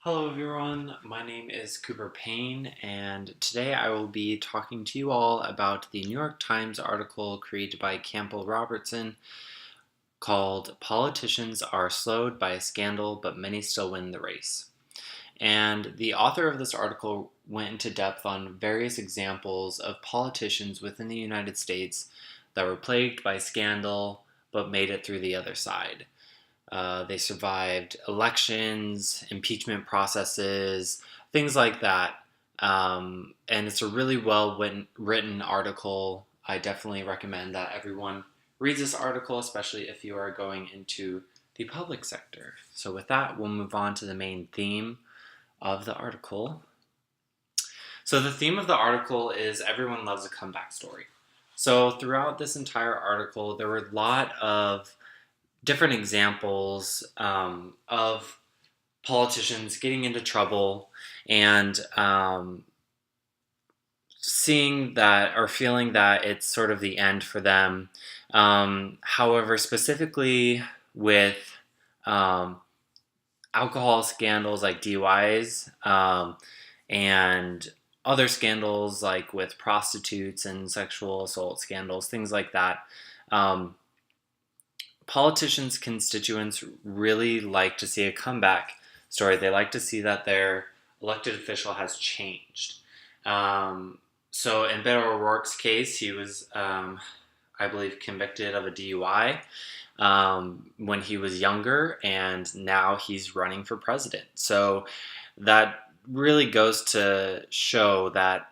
Hello everyone, my name is Cooper Payne, and today I will be talking to you all about the New York Times article created by Campbell Robertson called "Politicians Are Slowed by a Scandal, but Many Still Win the Race." And the author of this article went into depth on various examples of politicians within the United States that were plagued by scandal but made it through the other side. They survived elections, impeachment processes, things like that. And it's a really well written article. I definitely recommend that everyone reads this article, especially if you are going into the public sector. So, with that, we'll move on to the main theme of the article. So, the theme of the article is everyone loves a comeback story. So, throughout this entire article, there were a lot of different examples of politicians getting into trouble and seeing that or feeling that it's sort of the end for them. However, specifically with alcohol scandals like DUIs and other scandals like with prostitutes and sexual assault scandals, things like that. Politicians' constituents really like to see a comeback story. They like to see that their elected official has changed. So in Beto O'Rourke's case, he was, I believe, convicted of a DUI when he was younger, and now he's running for president. So that really goes to show that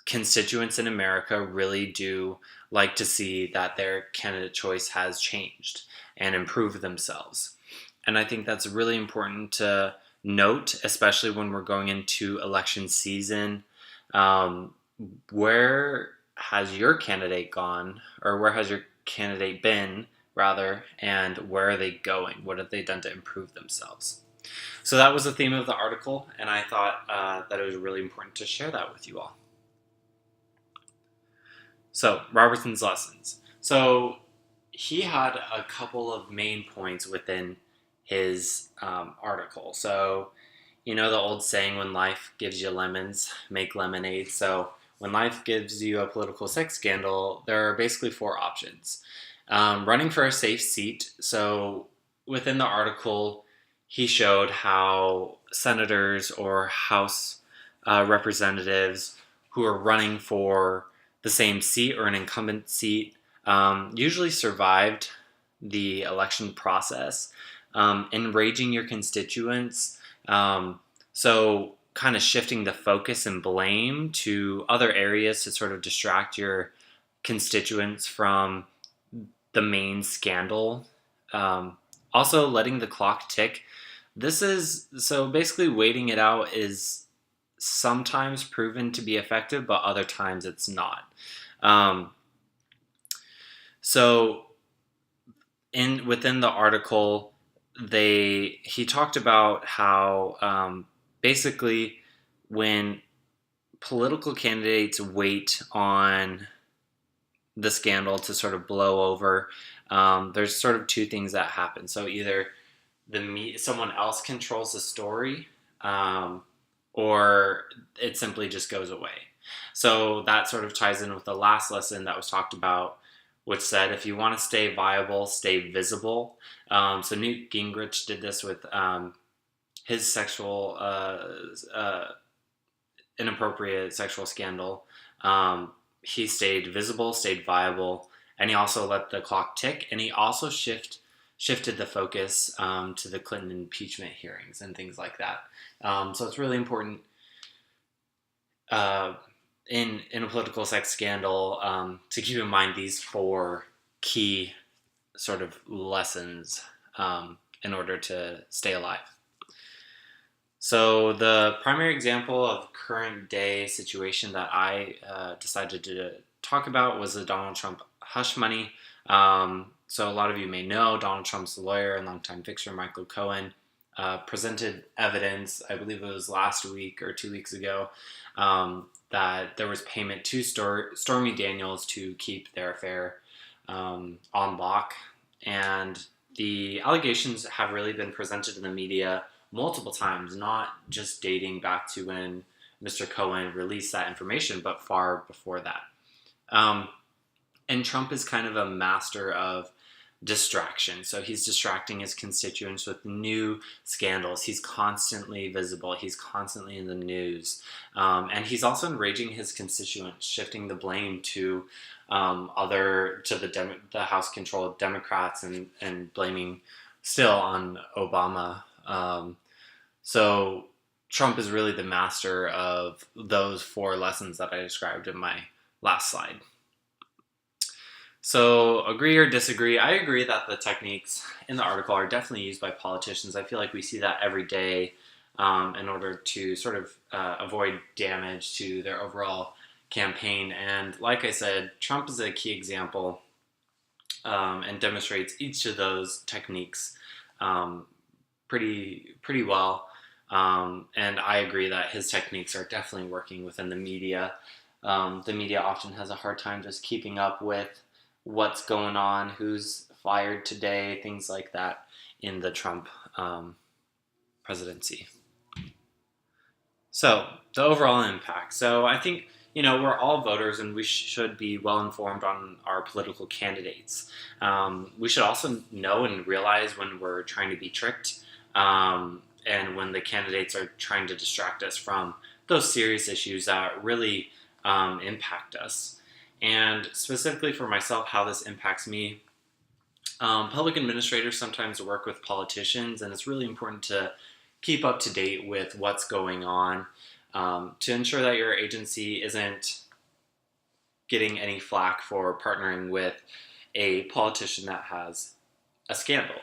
constituents in America really do like to see that their candidate choice has changed and improved themselves. And I think that's really important to note, especially when we're going into election season. Where has your candidate gone, or where has your candidate been, rather, and where are they going? What have they done to improve themselves? So that was the theme of the article, and I thought that it was really important to share that with you all. So, Robertson's lessons. So, he had a couple of main points within his article. So, you know the old saying, when life gives you lemons, make lemonade. So, when life gives you a political sex scandal, there are basically four options. Running for a safe seat. So, within the article, he showed how senators or House representatives who are running for the same seat or an incumbent seat usually survived the election process, enraging your constituents. So kind of shifting the focus and blame to other areas to sort of distract your constituents from the main scandal. Also letting the clock tick. This is, so basically waiting it out is sometimes proven to be effective, but other times it's not. So within the article, he talked about how basically when political candidates wait on the scandal to sort of blow over, there's sort of two things that happen. So either someone else controls the story, or it simply just goes away. So that sort of ties in with the last lesson that was talked about, which said if you want to stay viable, stay visible. So Newt Gingrich did this with his inappropriate sexual scandal. He stayed visible, stayed viable, and he also let the clock tick, and he also shifted the focus to the Clinton impeachment hearings and things like that. So it's really important in a political sex scandal to keep in mind these four key sort of lessons in order to stay alive. So the primary example of current day situation that I decided to talk about was the Donald Trump hush money. So a lot of you may know Donald Trump's lawyer and longtime fixer Michael Cohen presented evidence, I believe it was last week or 2 weeks ago, that there was payment to Stormy Daniels to keep their affair on lock. And the allegations have really been presented in the media multiple times, not just dating back to when Mr. Cohen released that information, but far before that. Um, and Trump is kind of a master of distraction. So he's distracting his constituents with new scandals. He's constantly visible. He's constantly in the news. And he's also enraging his constituents, shifting the blame to the House-controlled Democrats and blaming still on Obama. So Trump is really the master of those four lessons that I described in my last slide. So, agree or disagree? I agree that the techniques in the article are definitely used by politicians. I feel like we see that every day in order to sort of avoid damage to their overall campaign. And like I said, Trump is a key example and demonstrates each of those techniques pretty well. And I agree that his techniques are definitely working within the media. The media often has a hard time just keeping up with what's going on, who's fired today, things like that in the Trump presidency. So, the overall impact. So, I think, we're all voters and we should be well informed on our political candidates. We should also know and realize when we're trying to be tricked and when the candidates are trying to distract us from those serious issues that really impact us. And specifically for myself, how this impacts me, public administrators sometimes work with politicians, and it's really important to keep up to date with what's going on to ensure that your agency isn't getting any flack for partnering with a politician that has a scandal.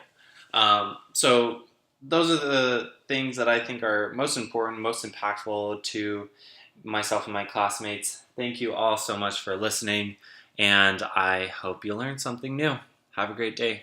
So those are the things that I think are most important, most impactful to myself and my classmates. Thank you all so much for listening, and I hope you learned something new. Have a great day.